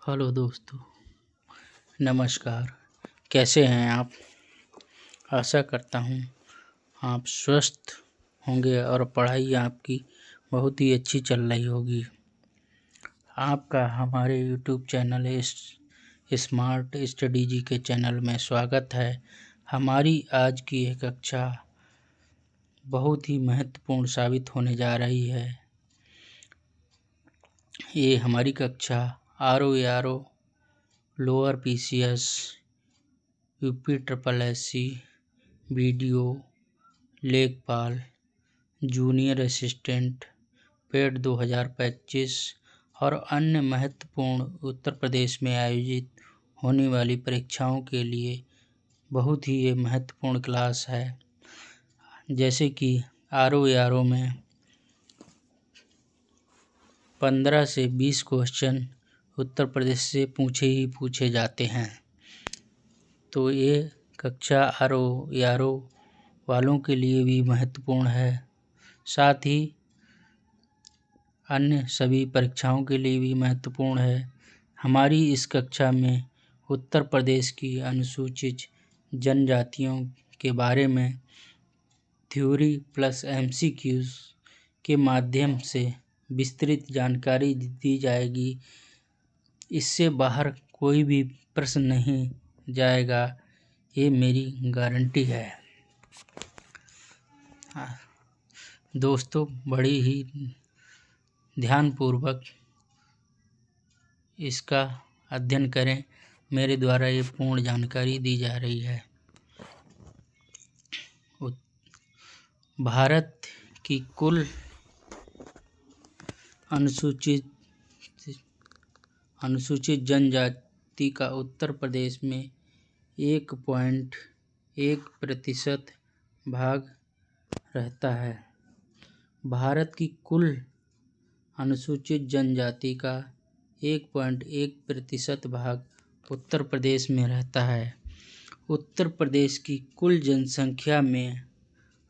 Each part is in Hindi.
हेलो दोस्तों, नमस्कार। कैसे हैं आप? आशा करता हूँ आप स्वस्थ होंगे और पढ़ाई आपकी बहुत ही अच्छी चल रही होगी। आपका हमारे यूट्यूब चैनल स्मार्ट स्टडी जी के चैनल में स्वागत है। हमारी आज की यह कक्षा बहुत ही महत्वपूर्ण साबित होने जा रही है। ये हमारी कक्षा RO lower PCS UPSSC video लेखपाल जूनियर असिस्टेंट पेड 2025 और अन्य महत्वपूर्ण उत्तर प्रदेश में आयोजित होने वाली परीक्षाओं के लिए बहुत ही ये महत्वपूर्ण क्लास है। जैसे कि RO में 15 से 20 क्वेश्चन उत्तर प्रदेश से पूछे जाते हैं। तो ये कक्षा RO वालों के लिए भी महत्वपूर्ण है, साथ ही अन्य सभी परीक्षाओं के लिए भी महत्वपूर्ण है। हमारी इस कक्षा में उत्तर प्रदेश की अनुसूचित जनजातियों के बारे में थ्योरी प्लस MCQs के माध्यम से विस्तृत जानकारी दी जाएगी। इससे बाहर कोई भी प्रश्न नहीं जाएगा, ये मेरी गारंटी है। दोस्तों, बड़ी ही ध्यानपूर्वक इसका अध्ययन करें। मेरे द्वारा ये पूर्ण जानकारी दी जा रही है। भारत की कुल अनुसूचित जनजाति का उत्तर प्रदेश में 1.1% भाग रहता है। भारत की कुल अनुसूचित जनजाति का 1.1% भाग उत्तर प्रदेश में रहता है। उत्तर प्रदेश की कुल जनसंख्या में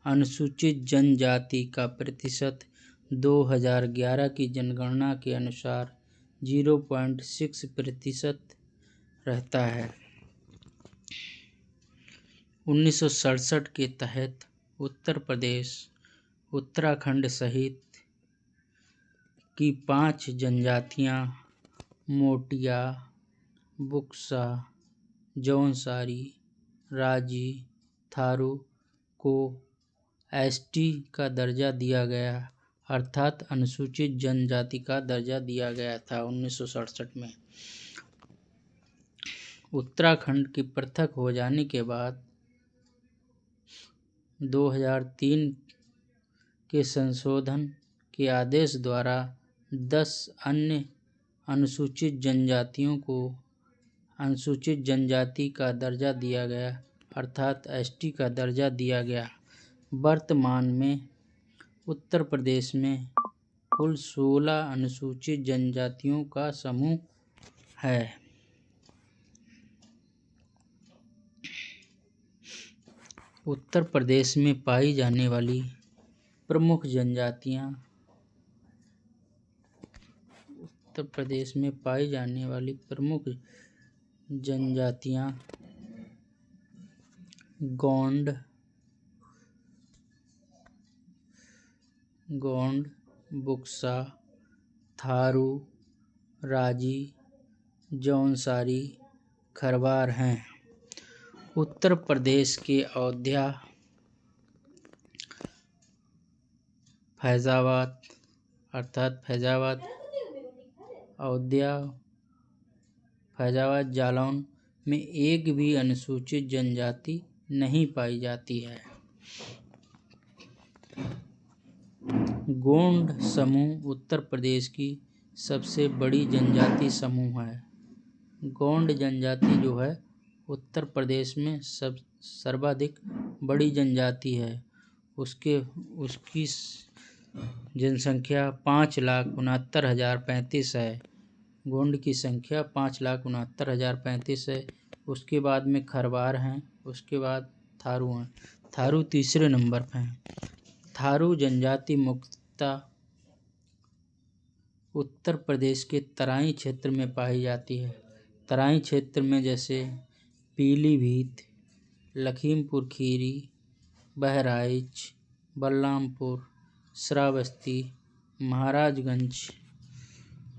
अनुसूचित जनजाति का प्रतिशत 2011 की जनगणना के अनुसार 0.6% रहता है। 1967 के तहत उत्तर प्रदेश, उत्तराखंड सहित की 5 जनजातियां मोटिया, बुक्सा, जौनसारी, राजी, थारू को ST का दर्जा दिया गया, अर्थात अनुसूचित जनजाति का दर्जा दिया गया था 1967 में। उत्तराखंड के पृथक हो जाने के बाद 2003 के संशोधन के आदेश द्वारा 10 अन्य अनुसूचित जनजातियों को अनुसूचित जनजाति का दर्जा दिया गया, अर्थात ST का दर्जा दिया गया। वर्तमान में उत्तर प्रदेश में कुल 16 अनुसूचित जनजातियों का समूह है। उत्तर प्रदेश में पाई जाने वाली प्रमुख जनजातियां गोंड, बुक्सा, थारू, राजी, जौनसारी, खरवार हैं। उत्तर प्रदेश के अयोध्या, फैजाबाद, जालौन में एक भी अनुसूचित जनजाति नहीं पाई जाती है। गोंड समूह उत्तर प्रदेश की सबसे बड़ी जनजाति समूह है। गोंड जनजाति जो है उत्तर प्रदेश में सर्वाधिक बड़ी जनजाति है। उसकी जनसंख्या 5,69,035 है। गोंड की संख्या 5,69,035 है। उसके बाद में खरवार हैं, उसके बाद थारू हैं। थारू तीसरे नंबर पर हैं। थारू जनजाति मुख्यतः उत्तर प्रदेश के तराई क्षेत्र में पाई जाती है। तराई क्षेत्र में जैसे पीलीभीत, लखीमपुर खीरी, बहराइच, बलरामपुर, श्रावस्ती, महाराजगंज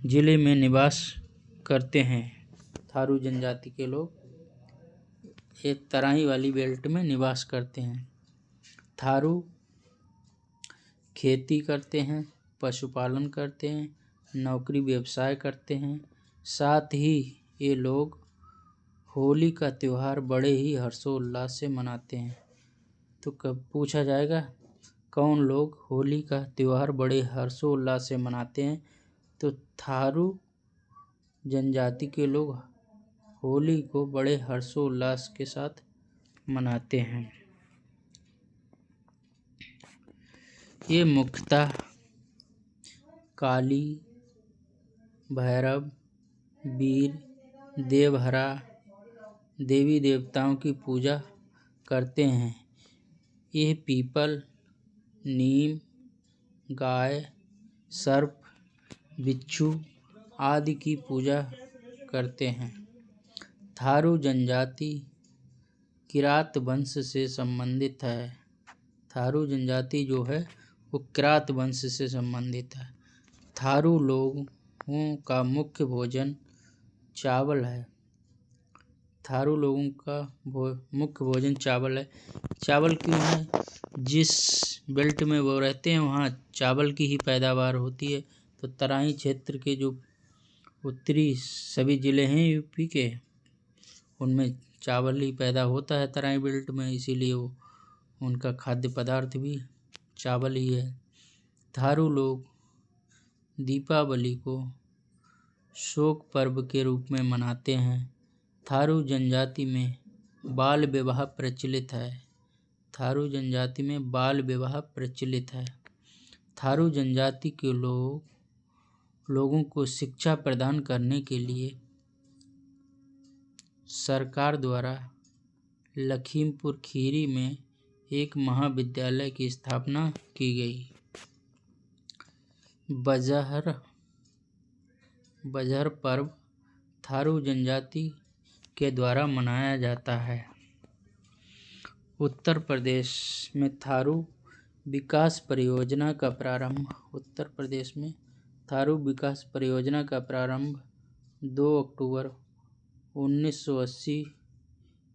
जिले में निवास करते हैं। थारू जनजाति के लोग ये तराई वाली बेल्ट में निवास करते हैं। थारू खेती करते हैं, पशुपालन करते हैं, नौकरी व्यवसाय करते हैं। साथ ही ये लोग होली का त्यौहार बड़े ही हर्षोल्लास से मनाते हैं। तो कब पूछा जाएगा कौन लोग होली का त्यौहार बड़े हर्षोल्लास से मनाते हैं, तो थारू जनजाति के लोग होली को बड़े हर्षोल्लास के साथ मनाते हैं। ये मुख्यतः काली, भैरव, वीर, देवहरा देवी देवताओं की पूजा करते हैं। ये पीपल, नीम, गाय, सर्प, बिच्छू आदि की पूजा करते हैं। थारू जनजाति किरात वंश से संबंधित है। थारू जनजाति जो है वो किरात वंश से संबंधित है। थारू लोगों का मुख्य भोजन चावल है। थारू लोगों का मुख्य भोजन चावल है। चावल क्यों है? जिस बेल्ट में वो रहते हैं वहाँ चावल की ही पैदावार होती है। तो तराई क्षेत्र के जो उत्तरी सभी ज़िले हैं यूपी के, उनमें चावल ही पैदा होता है तराई बेल्ट में, इसीलिए वो उनका खाद्य पदार्थ भी चावल ही है। थारू लोग दीपावली को शोक पर्व के रूप में मनाते हैं। थारू जनजाति में बाल विवाह प्रचलित है। थारू जनजाति में बाल विवाह प्रचलित है। थारू जनजाति के लोगों को शिक्षा प्रदान करने के लिए सरकार द्वारा लखीमपुर खीरी में एक महाविद्यालय की स्थापना की गई। बजहर पर्व थारू जनजाति के द्वारा मनाया जाता है। उत्तर प्रदेश में थारू विकास परियोजना का प्रारंभ 2 अक्टूबर 1980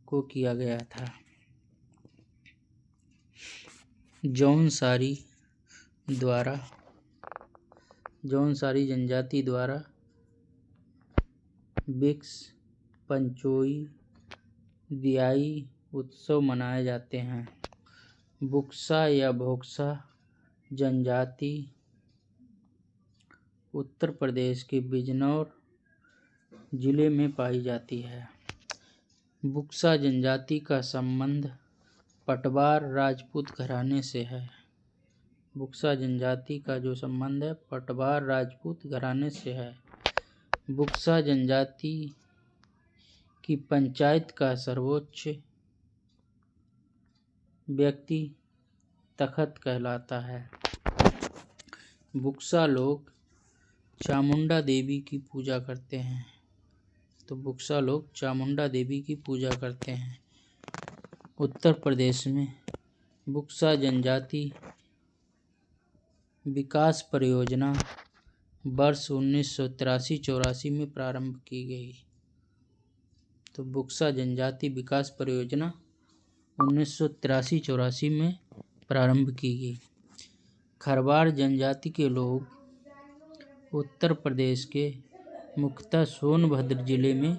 को किया गया था। जौनसारी जनजाति द्वारा बिक्स, पंचोई, दियाई उत्सव मनाए जाते हैं। बुक्सा या भोक्सा जनजाति उत्तर प्रदेश के बिजनौर जिले में पाई जाती है। बुक्सा जनजाति का संबंध पटवार राजपूत घराने से है। बुक्सा जनजाति का जो संबंध है पटवार राजपूत घराने से है। बुक्सा जनजाति की पंचायत का सर्वोच्च व्यक्ति तखत कहलाता है। बुक्सा लोग चामुंडा देवी की पूजा करते हैं। तो बुक्सा लोग चामुंडा देवी की पूजा करते हैं। उत्तर प्रदेश में बुक्सा जनजाति विकास परियोजना वर्ष 1983-84 में प्रारंभ की गई। तो बुक्सा जनजाति विकास परियोजना 1983-84 में प्रारंभ की गई। खरवार जनजाति के लोग उत्तर प्रदेश के मुख्यतः सोनभद्र जिले में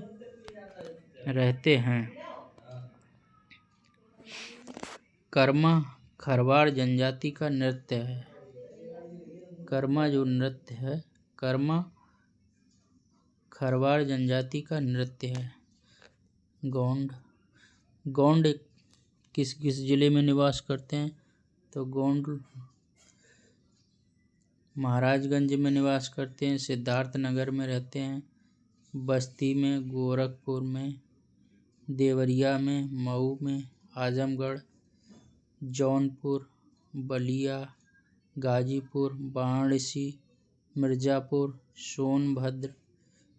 रहते हैं। कर्मा खरवार जनजाति का नृत्य है। कर्मा जो नृत्य है, कर्मा खरवार जनजाति का नृत्य है। गोंड किस जिले में निवास करते हैं? तो गोंड महाराजगंज में निवास करते हैं, सिद्धार्थ नगर में रहते हैं, बस्ती में, गोरखपुर में, देवरिया में, मऊ में, आजमगढ़, जौनपुर, बलिया, गाजीपुर, वाराणसी, मिर्जापुर, सोनभद्र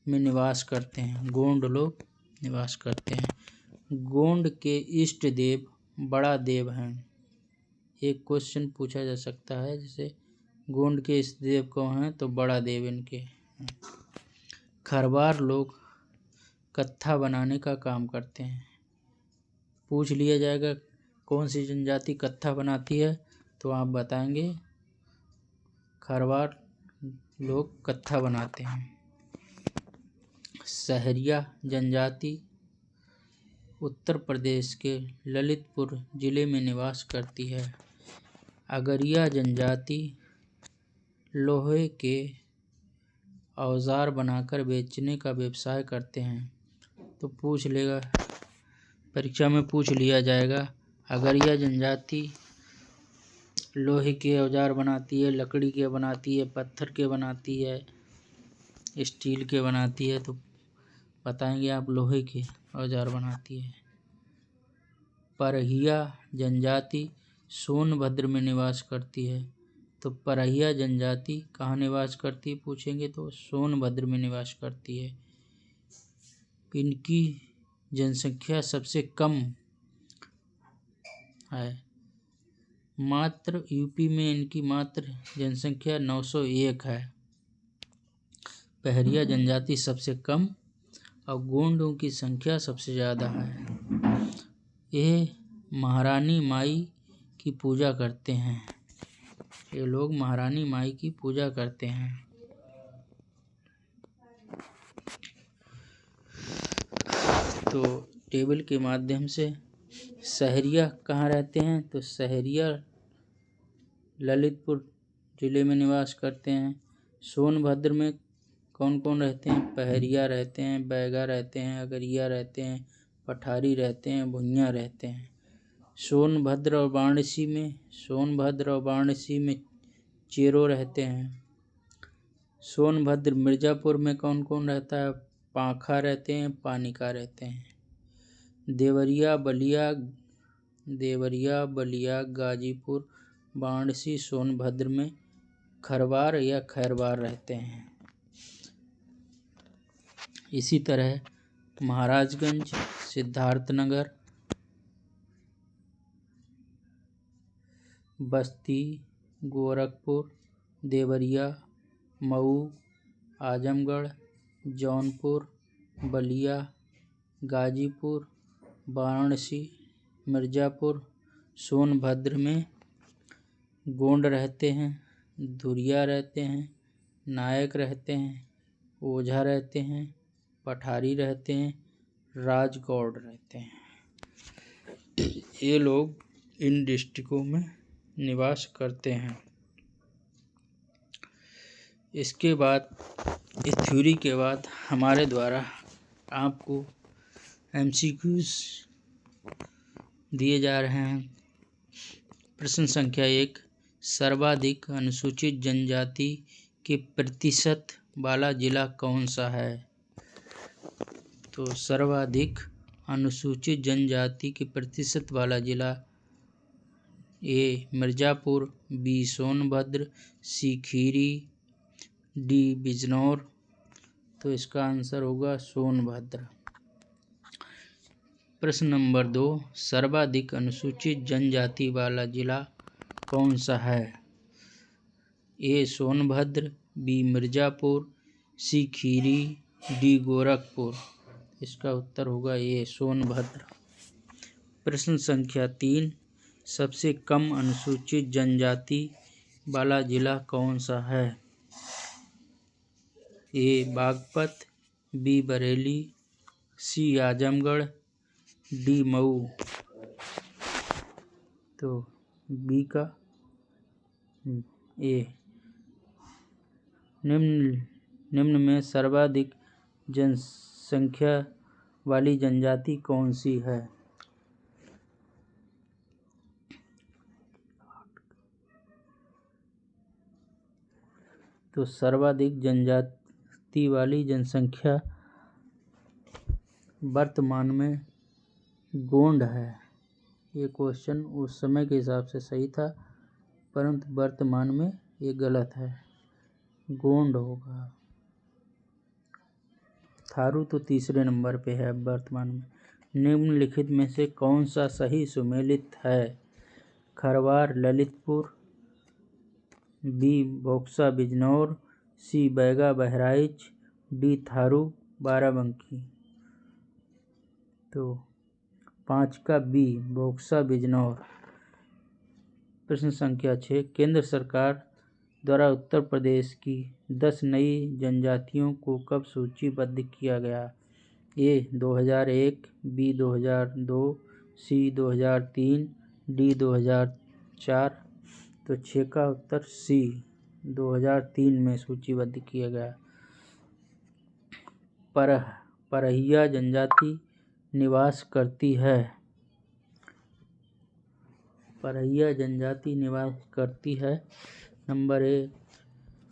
में निवास करते हैं। गोंड लोग निवास करते हैं। गोंड के इष्ट देव बड़ा देव हैं। एक क्वेश्चन पूछा जा सकता है, जैसे गोंड के इष्ट देव कौन हैं, तो बड़ा देव इनके हैं। खरवार लोग कत्था बनाने का काम करते हैं। पूछ लिया जाएगा कौन सी जनजाति कत्था बनाती है, तो आप बताएंगे खरवार लोग कत्था बनाते हैं। सहरिया जनजाति उत्तर प्रदेश के ललितपुर जिले में निवास करती है। अगरिया जनजाति लोहे के औजार बनाकर बेचने का व्यवसाय करते हैं। तो पूछ लेगा, परीक्षा में पूछ लिया जाएगा, अगरिया जनजाति लोहे के औजार बनाती है, लकड़ी के बनाती है, पत्थर के बनाती है, स्टील के बनाती है, तो बताएंगे आप लोहे के औजार बनाती है। परहिया जनजाति सोनभद्र में निवास करती है। तो परहिया जनजाति कहाँ निवास करती है पूछेंगे, तो सोनभद्र में निवास करती है। इनकी जनसंख्या सबसे कम है। मात्र यूपी में इनकी मात्र जनसंख्या 901 है। पहरिया जनजाति सबसे कम और गोंडों की संख्या सबसे ज़्यादा है। ये महारानी माई की पूजा करते हैं। ये लोग महारानी माई की पूजा करते हैं। तो टेबल के माध्यम से सहरिया कहाँ रहते हैं, तो सहरिया ललितपुर जिले में निवास करते हैं। सोनभद्र में कौन कौन रहते हैं, पहरिया रहते हैं, बैगा रहते हैं, अगरिया रहते हैं, पठारी रहते हैं, भुइयाँ रहते हैं। सोनभद्र और वाराणसी में चेरो रहते हैं। सोनभद्र मिर्जापुर में कौन कौन रहता है, पाखा रहते हैं, पानिका रहते हैं। देवरिया बलिया गाजीपुर वाराणसी सोनभद्र में खरवार या खैरवार रहते हैं। इसी तरह महाराजगंज, सिद्धार्थनगर, बस्ती, गोरखपुर, देवरिया, मऊ, आजमगढ़, जौनपुर, बलिया, गाजीपुर, वाराणसी, मिर्जापुर, सोनभद्र में गोंड रहते हैं, धुरिया रहते हैं, नायक रहते हैं, ओझा रहते हैं, पठारी रहते हैं, राजगौड़ रहते हैं। ये लोग इन डिस्ट्रिक्टों में निवास करते हैं। इसके बाद इस थ्योरी के बाद हमारे द्वारा आपको MCQs दिए जा रहे हैं। प्रश्न संख्या 1, सर्वाधिक अनुसूचित जनजाति के प्रतिशत वाला जिला कौन सा है? तो सर्वाधिक अनुसूचित जनजाति के प्रतिशत वाला जिला ए मिर्जापुर, बी सोनभद्र, सी खीरी, डी बिजनौर। तो इसका आंसर होगा सोनभद्र। प्रश्न नंबर 2, सर्वाधिक अनुसूचित जनजाति वाला जिला कौन सा है? ए सोनभद्र, बी मिर्जापुर, सी खीरी, डी गोरखपुर। इसका उत्तर होगा ए सोनभद्र। प्रश्न संख्या 3, सबसे कम अनुसूचित जनजाति वाला जिला कौन सा है? ए बागपत, बी बरेली, सी आजमगढ़, डी मऊ। तो बी का ए। निम्न में सर्वाधिक जनसंख्या वाली जनजाति कौन सी है? तो सर्वाधिक जनजाति वाली जनसंख्या वर्तमान में गोंड है। ये क्वेश्चन उस समय के हिसाब से सही था, परंतु वर्तमान में ये गलत है। गोंड होगा। थारू तो तीसरे नंबर पे है वर्तमान में। निम्नलिखित में से कौन सा सही सुमेलित है? खरवार ललितपुर, बी बक्सा बिजनौर, सी बैगा बहराइच, डी थारू बाराबंकी। तो 5 का बी बक्सा बिजनौर। प्रश्न संख्या 6, केंद्र सरकार द्वारा उत्तर प्रदेश की 10 नई जनजातियों को कब सूचीबद्ध किया गया? ए 2001, बी 2002, सी 2003, डी 2004। तो 6 का उत्तर सी 2003 में सूचीबद्ध किया गया। परहिया जनजाति निवास करती है। परहिया जनजाति निवास करती है। Number A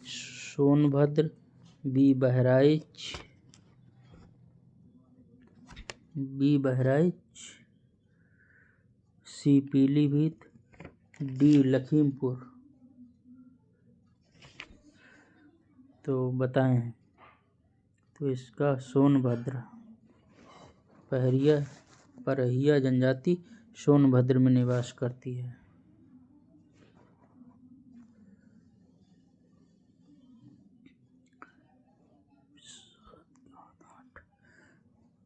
Sonbhadra, B Bahraich, C Pilibhit, D Lakhimpur. तो बताएं। तो इसका सोनभद्र। परहिया जनजाति सोनभद्र में निवास करती है।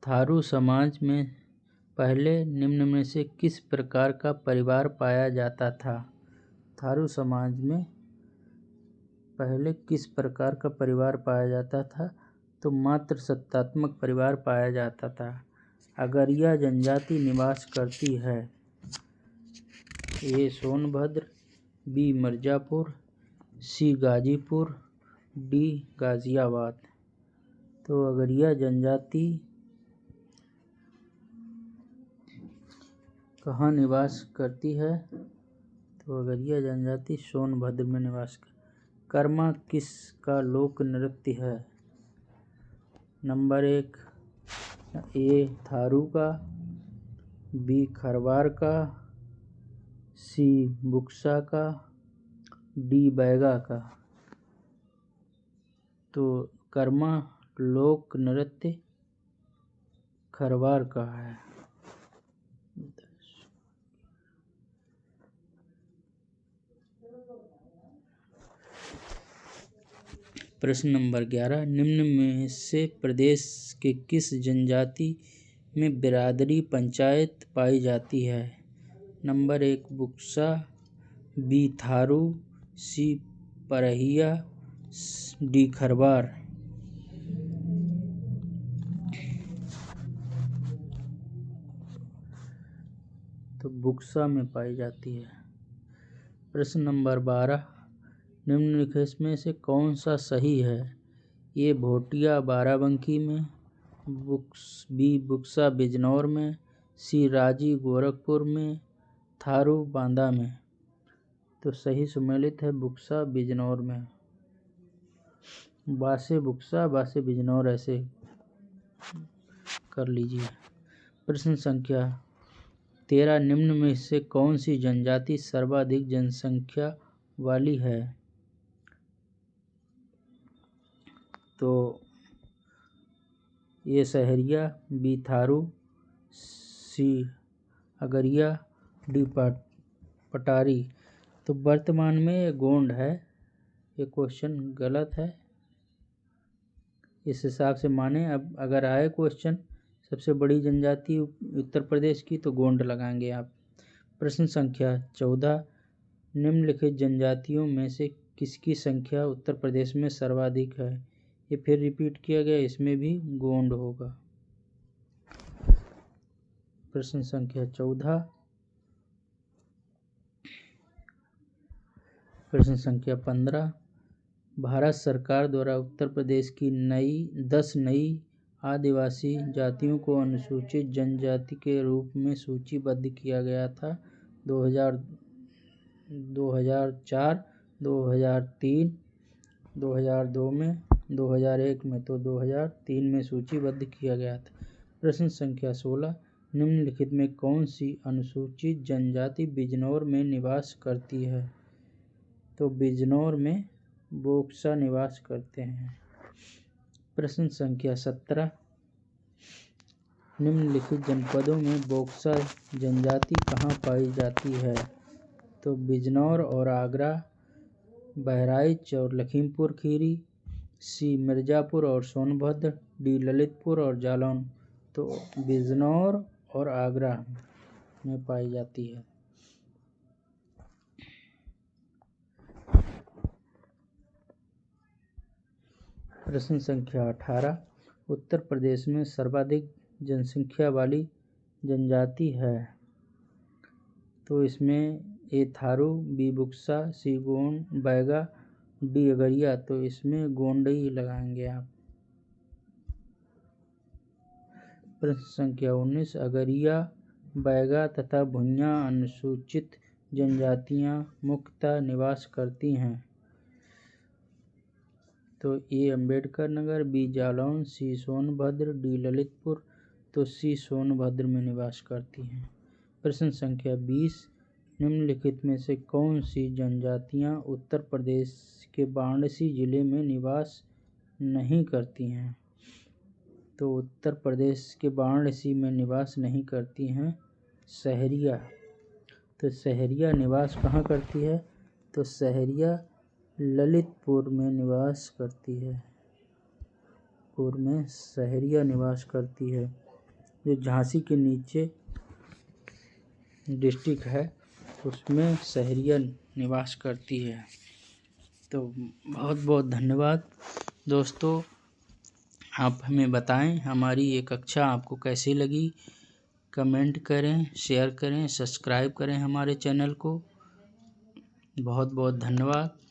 थारू समाज में पहले निम्न में से किस प्रकार का परिवार पाया जाता था? थारू समाज में पहले किस प्रकार का परिवार पाया जाता था? तो मात्र सत्तात्मक परिवार पाया जाता था। अगरिया जनजाति निवास करती है। ए सोनभद्र, बी मिर्जापुर, सी गाजीपुर, डी गाजियाबाद। तो अगरिया जनजाति कहाँ निवास करती है? तो अगरिया जनजाति सोनभद्र में निवास करती। कर्मा किसका लोक नृत्य है? नंबर 1 ए थारू का, बी खरवार का, सी बुक्सा का, डी बैगा का। तो कर्मा लोक नृत्य खरवार का है। प्रश्न नंबर 11, निम्न में से प्रदेश के किस जनजाति में बिरादरी पंचायत पाई जाती है? नंबर 1 बुक्सा, बी थारू, सी परहिया, डी खरवार। तो बुक्सा में पाई जाती है। प्रश्न नंबर 12, निम्नलिखित में से कौन सा सही है? ये भोटिया बाराबंकी में, बी बुक्सा बिजनौर में, सी राजी गोरखपुर में, थारू बांदा में। तो सही सुमेलित है बुक्सा बिजनौर में। बासे बुक्सा बासे बिजनौर ऐसे कर लीजिए। प्रश्न संख्या 13, निम्न में से कौन सी जनजाति सर्वाधिक जनसंख्या वाली है? तो ये सहरिया, बी थारू, सी अगरिया, डी पटारी। तो वर्तमान में ये गोंड है। ये क्वेश्चन गलत है। इस हिसाब से माने अब अगर आए क्वेश्चन सबसे बड़ी जनजाति उत्तर प्रदेश की तो गोंड लगाएंगे आप। प्रश्न संख्या 14, निम्नलिखित जनजातियों में से किसकी संख्या उत्तर प्रदेश में सर्वाधिक है? ये फिर रिपीट किया गया, इसमें भी गोंड होगा। प्रश्न संख्या 14, प्रश्न संख्या 15, भारत सरकार द्वारा उत्तर प्रदेश की 10 नई आदिवासी जातियों को अनुसूचित जनजाति के रूप में सूचीबद्ध किया गया था। 2004, 2003, 2002 में, 2001 में। तो 2003 में सूचीबद्ध किया गया था। प्रश्न संख्या 16, निम्नलिखित में कौन सी अनुसूचित जनजाति बिजनौर में निवास करती है? तो बिजनौर में बोक्सा निवास करते हैं। प्रश्न संख्या 17, निम्नलिखित जनपदों में बोक्सा जनजाति कहाँ पाई जाती है? तो बिजनौर और आगरा, बहराइच और लखीमपुर खीरी, सी मिर्ज़ापुर और सोनभद्र, डी ललितपुर और जालौन। तो बिजनौर और आगरा में पाई जाती है। प्रश्न संख्या 18, उत्तर प्रदेश में सर्वाधिक जनसंख्या वाली जनजाति है? तो इसमें ए थारू, बी बुक्सा, सी गोंड, बैगा, डी अगरिया। तो इसमें गोंडई लगाएंगे आप। प्रश्न संख्या 19, अगरिया, बैगा तथा भुइयां अनुसूचित जनजातियां मुख्यतः निवास करती हैं। तो ए अम्बेडकर नगर, बी जालौन, सी सोनभद्र, डी ललितपुर। तो सी सोनभद्र में निवास करती हैं। प्रश्न संख्या 20, निम्नलिखित में से कौन सी जनजातियां उत्तर प्रदेश के वाराणसी जिले में निवास नहीं करती हैं? तो उत्तर प्रदेश के वाराणसी में निवास नहीं करती हैं सहरिया। तो सहरिया निवास कहाँ करती है? तो सहरिया ललितपुर में निवास करती है। पुर में सहरिया निवास करती है, जो झांसी के नीचे डिस्ट्रिक्ट है उसमें सहरिया निवास करती है। तो बहुत बहुत धन्यवाद दोस्तों। आप हमें बताएं हमारी ये कक्षा आपको कैसी लगी। कमेंट करें, शेयर करें, सब्सक्राइब करें हमारे चैनल को। बहुत बहुत धन्यवाद।